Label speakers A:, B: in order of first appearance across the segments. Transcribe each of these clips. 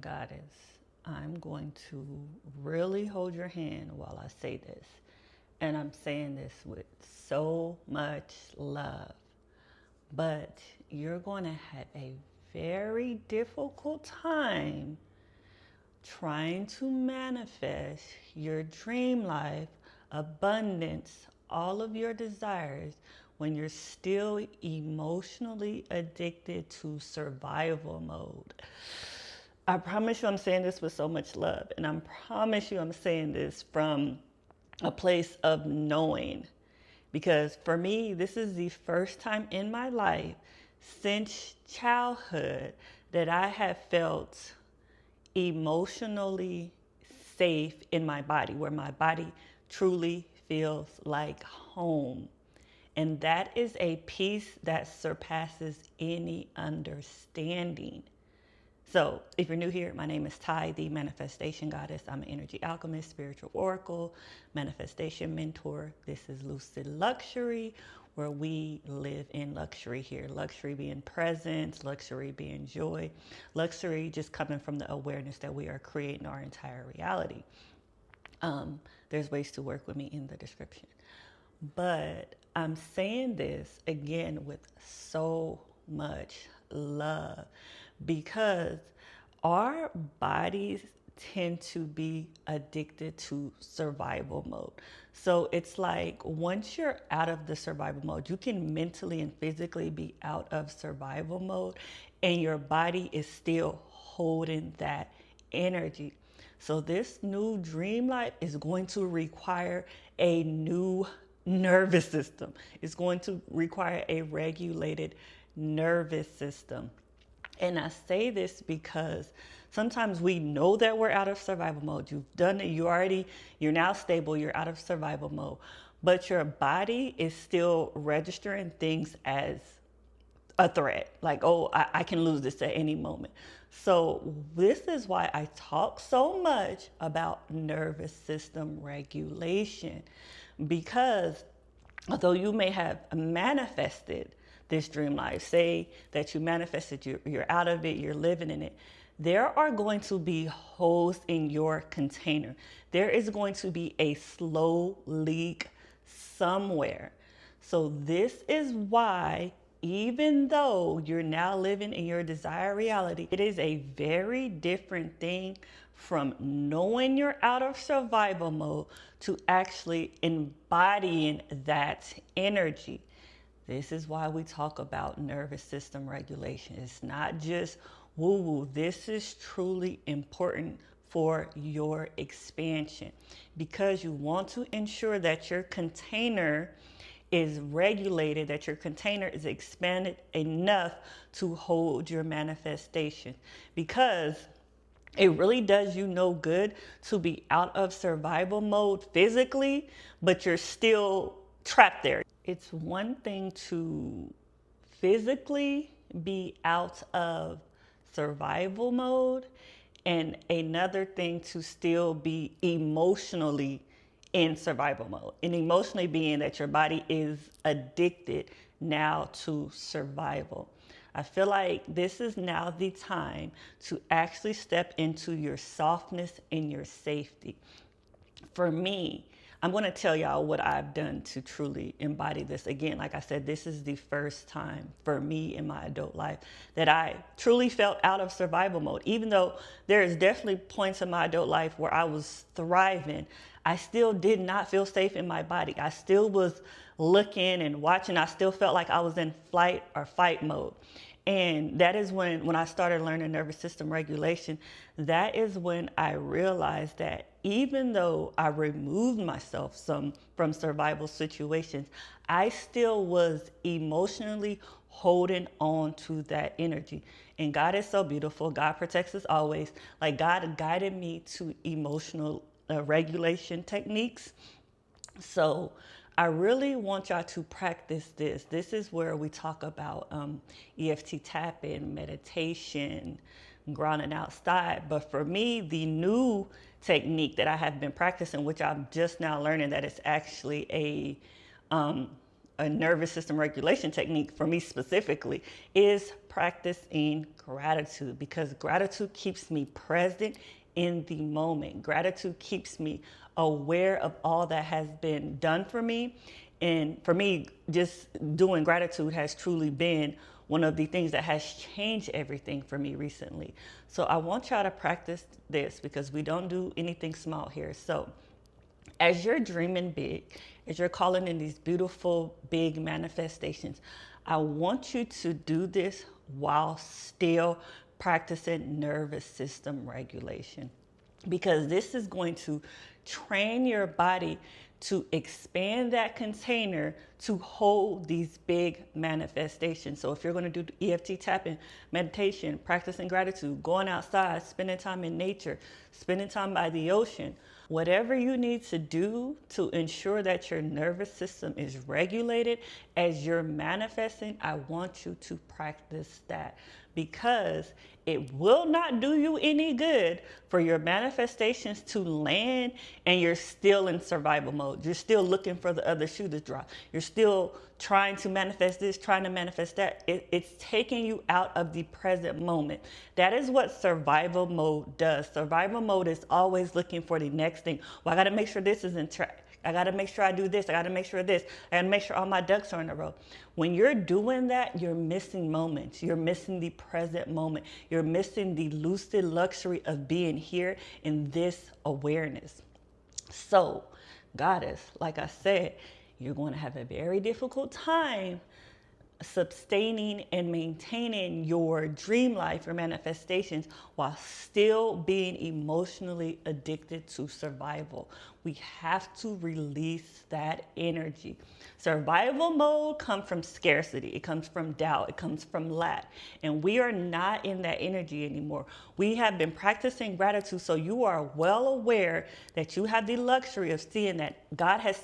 A: Goddess, I'm going to really hold your hand while I say this. And I'm saying this with so much love. But you're going to have a very difficult time trying to manifest your dream life, abundance, all of your desires when you're still emotionally addicted to survival mode. I promise you I'm saying this with so much love, and I promise you I'm saying this from a place of knowing, because for me, this is the first time in my life since childhood that I have felt emotionally safe in my body, where my body truly feels like home. And that is a peace that surpasses any understanding. So if you're new here, my name is Ty, the Manifestation Goddess. I'm an energy alchemist, spiritual oracle, manifestation mentor. This is Lucid Luxury, where we live in luxury here. Luxury being presence, luxury being joy, luxury just coming from the awareness that we are creating our entire reality. There's ways to work with me in the description. But I'm saying this again with so much love, because our bodies tend to be addicted to survival mode. So it's like once you're out of the survival mode, you can mentally and physically be out of survival mode, and your body is still holding that energy. So this new dream life is going to require a new nervous system. It's going to require a regulated nervous system. And I say this because sometimes we know that we're out of survival mode. You've done it, you're now stable, you're out of survival mode. But your body is still registering things as a threat. Like, oh, I can lose this at any moment. So this is why I talk so much about nervous system regulation. Because although you may have manifested this dream life, say that you manifested, you're out of it, you're living in it, there are going to be holes in your container. There is going to be a slow leak somewhere. So this is why, even though you're now living in your desired reality, it is a very different thing from knowing you're out of survival mode to actually embodying that energy. This is why we talk about nervous system regulation. It's not just woo-woo. This is truly important for your expansion, because you want to ensure that your container is regulated, that your container is expanded enough to hold your manifestation. Because it really does you no good to be out of survival mode physically, but you're still trapped there. It's one thing to physically be out of survival mode, and another thing to still be emotionally in survival mode. And emotionally being that your body is addicted now to survival. I feel like this is now the time to actually step into your softness and your safety. For me, I'm going to tell y'all what I've done to truly embody this. Again, like I said, this is the first time for me in my adult life that I truly felt out of survival mode. Even though there is definitely points in my adult life where I was thriving, I still did not feel safe in my body. I still was looking and watching. I still felt like I was in flight or fight mode. And that is when I started learning nervous system regulation. That is when I realized that even though I removed myself from survival situations, I still was emotionally holding on to that energy. And God is so beautiful. God protects us always. Like, God guided me to emotional regulation techniques. So I really want y'all to practice this. This is where we talk about EFT tapping, meditation, grounding outside. But for me, the new technique that I have been practicing, which I'm just now learning that it's actually a a nervous system regulation technique for me specifically is practicing gratitude, because gratitude keeps me present in the moment. Gratitude keeps me aware of all that has been done for me. And for me, just doing gratitude has truly been one of the things that has changed everything for me recently. So I want y'all to practice this, because we don't do anything small here. So as you're dreaming big, as you're calling in these beautiful, big manifestations, I want you to do this while still practicing nervous system regulation, because this is going to train your body to expand that container to hold these big manifestations. So if you're going to do EFT tapping, meditation, practicing gratitude, going outside, spending time in nature, spending time by the ocean, whatever you need to do to ensure that your nervous system is regulated as you're manifesting, I want you to practice that, because it will not do you any good for your manifestations to land and you're still in survival mode. You're still looking for the other shoe to drop. You're still trying to manifest this, trying to manifest that. It's taking you out of the present moment. That is what survival mode does. Survival mode is always looking for the next thing. Well, I got to make sure this is in track. I got to make sure I do this. I got to make sure this. I got to make sure all my ducks are in a row. When you're doing that, you're missing moments. You're missing the present moment. You're missing the lucid luxury of being here in this awareness. So, Goddess, like I said, you're going to have a very difficult time sustaining and maintaining your dream life or manifestations while still being emotionally addicted to survival. We have to release that energy. Survival mode comes from scarcity. It comes from doubt. It comes from lack. And we are not in that energy anymore. We have been practicing gratitude, so you are well aware that you have the luxury of seeing that God has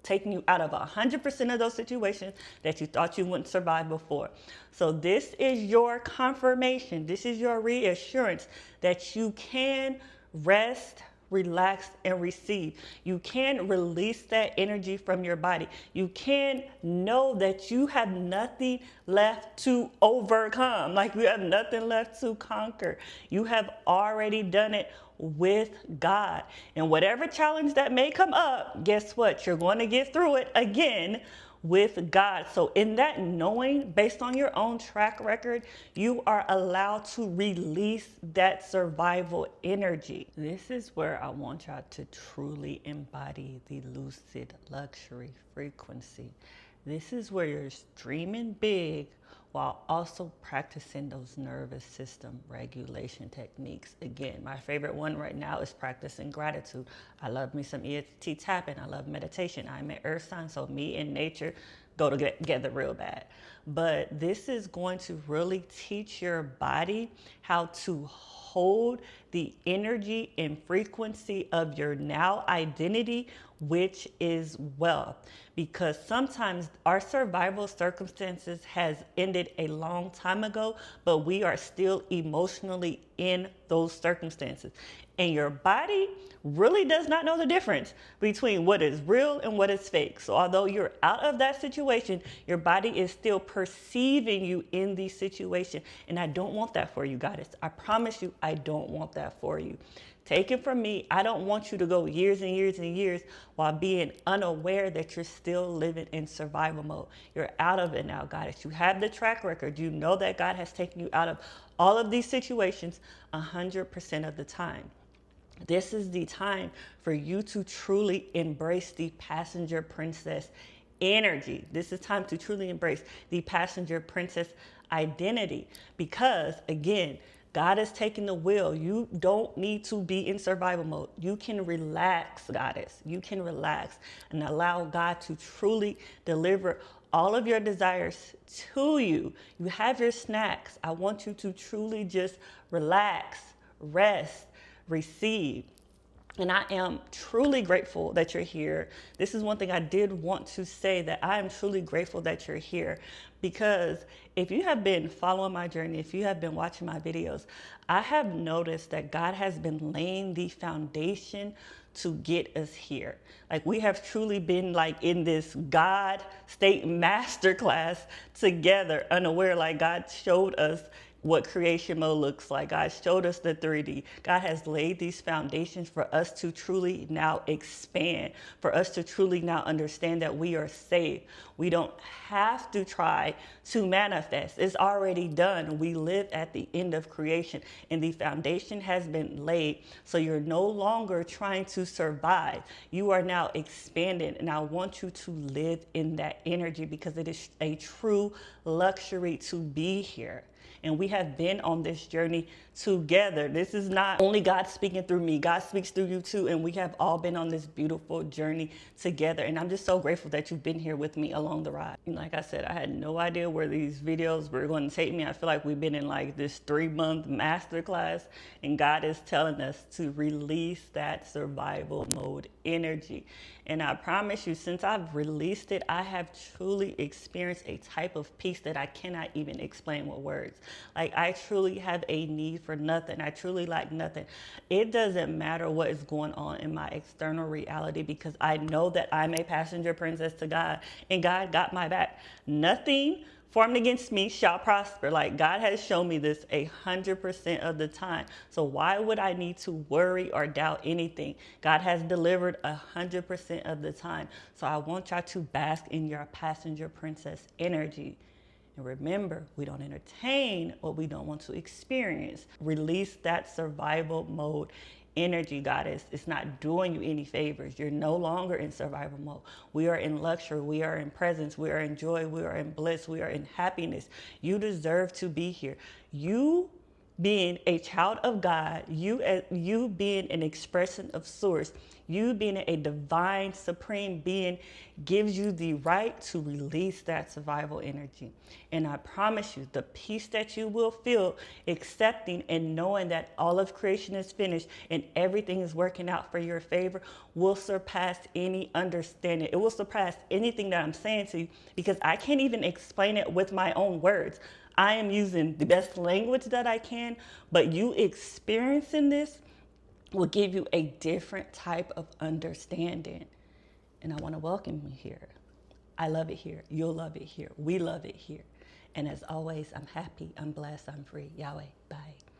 A: taking you out of 100% of those situations that you thought you wouldn't survive before. So this is your confirmation. This is your reassurance that you can rest, relax, and receive. You can release that energy from your body. You can know that you have nothing left to overcome. Like you have nothing left to conquer. You have already done it with God. And whatever challenge that may come up, guess what? You're going to get through it again with God. So in that knowing, based on your own track record, you are allowed to release that survival energy. This is where I want y'all to truly embody the lucid luxury frequency. This is where you're dreaming big while also practicing those nervous system regulation techniques. Again, my favorite one right now is practicing gratitude. I love me some EFT tapping. I love meditation. I'm an earth sign, so me and nature go together real bad. But this is going to really teach your body how to hold the energy and frequency of your now identity, which is wealth. Because sometimes our survival circumstances has ended a long time ago, but we are still emotionally in those circumstances. And your body really does not know the difference between what is real and what is fake. So although you're out of that situation, your body is still perceiving you in the situation. And I don't want that for you, Goddess. I promise you, I don't want that for you. Take it from me, I don't want you to go years and years and years while being unaware that you're still living in survival mode. You're out of it now, Goddess. You have the track record. You know that God has taken you out of all of these situations 100% of the time. This is the time for you to truly embrace the passenger princess energy. This is time to truly embrace the passenger princess identity, because again, God is taking the wheel. You don't need to be in survival mode. You can relax, Goddess. You can relax and allow God to truly deliver all of your desires to you. You have your snacks. I want you to truly just relax, rest, receive. And I am truly grateful that you're here. This is one thing I did want to say, that I am truly grateful that you're here, because if you have been following my journey, if you have been watching my videos, I have noticed that God has been laying the foundation to get us here. Like, we have truly been like in this God state masterclass together, unaware. Like, God showed us what creation mode looks like. God showed us the 3D. God has laid these foundations for us to truly now expand, for us to truly now understand that we are saved. We don't have to try to manifest. It's already done. We live at the end of creation, and the foundation has been laid. So you're no longer trying to survive. You are now expanding, and I want you to live in that energy, because it is a true luxury to be here. And we have been on this journey together. This is not only God speaking through me. God speaks through you too. And we have all been on this beautiful journey together. And I'm just so grateful that you've been here with me along the ride. And like I said, I had no idea where these videos were going to take me. I feel like we've been in like this 3-month masterclass, and God is telling us to release that survival mode energy. And I promise you, since I've released it, I have truly experienced a type of peace that I cannot even explain with words. Like, I truly have a need for nothing. I truly lack nothing. It doesn't matter what is going on in my external reality, because I know that I'm a passenger princess to God, and God got my back. Nothing formed against me shall prosper. Like, God has shown me this 100% of the time. So why would I need to worry or doubt anything? God has delivered 100% of the time. So I want y'all to bask in your passenger princess energy. And remember, we don't entertain what we don't want to experience. Release that survival mode energy, goddess. It's not doing you any favors. You're no longer in survival mode. We are in luxury. We are in presence. We are in joy. We are in bliss. We are in happiness. You deserve to be here. You being a child of God, you being an expression of source, you being a divine supreme being, gives you the right to release that survival energy. And I promise you, the peace that you will feel accepting and knowing that all of creation is finished and everything is working out for your favor will surpass any understanding. It will surpass anything that I'm saying to you, because I can't even explain it with my own words. I am using the best language that I can, but you experiencing this will give you a different type of understanding. And I want to welcome you here. I love it here. You'll love it here. We love it here. And as always, I'm happy, I'm blessed, I'm free. Yahweh, bye.